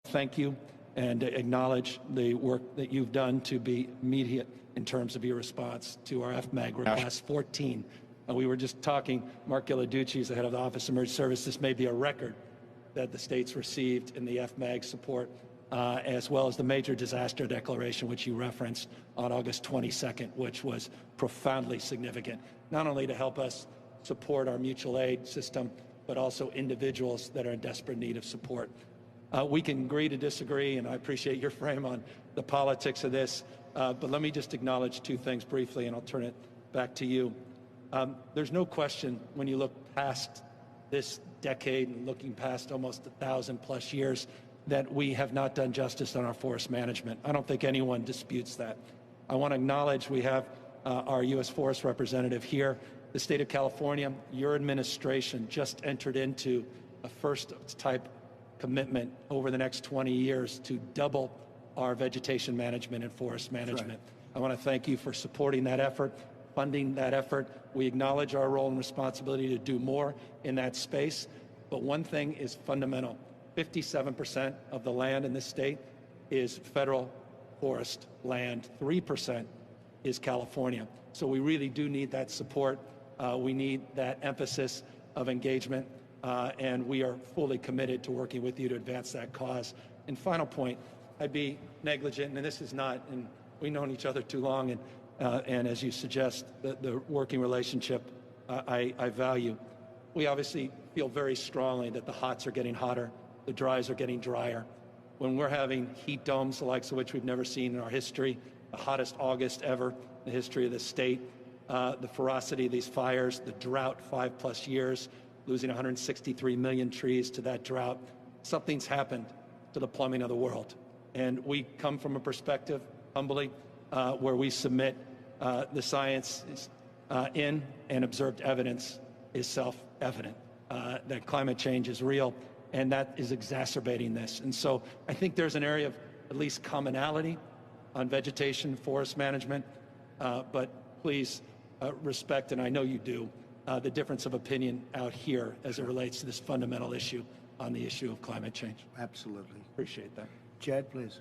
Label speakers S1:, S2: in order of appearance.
S1: thank you and acknowledge the work that you've done to be immediate in terms of your response to our FMAG request 14. We were just talking, Mark Gilladucci is the head of the Office of Emergency Service. This may be a record that the states received in the FMAG support, as well as the major disaster declaration, which you referenced on August 22nd, which was profoundly significant, not only to help us support our mutual aid system, but also individuals that are in desperate need of support. We can agree to disagree, and I appreciate your frame on the politics of this, but let me just acknowledge two things briefly, and I'll turn it back to you. There's no question when you look past this decade and looking past almost 1,000+ years that we have not done justice on our forest management. I don't think anyone disputes that. I want to acknowledge we have our U.S. Forest representative here. The state of California, your administration just entered into a first-type commitment over the next 20 years to double our vegetation management and forest management. Right. I want to thank you for supporting that effort, funding that effort. We acknowledge our role and responsibility to do more in that space, but one thing is fundamental. 57% of the land in this state is federal forest land. 3% is California. So we really do need that support. We need that emphasis of engagement, and we are fully committed to working with you to advance that cause. And final point, I'd be negligent, and this is not, and we've known each other too long, and as you suggest, the working relationship I value. We obviously feel very strongly that the hots are getting hotter, the dries are getting drier. When we're having heat domes, the likes of which we've never seen in our history, the hottest August ever in the history of the state, the ferocity of these fires, the drought, 5+ years, losing 163 million trees to that drought. Something's happened to the plumbing of the world. And we come from a perspective, humbly, where we submit the science in and observed evidence is self-evident, that climate change is real, and that is exacerbating this. And so I think there's an area of at least commonality on vegetation, forest management, but please respect, and I know you do, the difference of opinion out here as it relates to this fundamental issue on the issue of climate change.
S2: Absolutely.
S1: Appreciate that.
S2: Jed, please.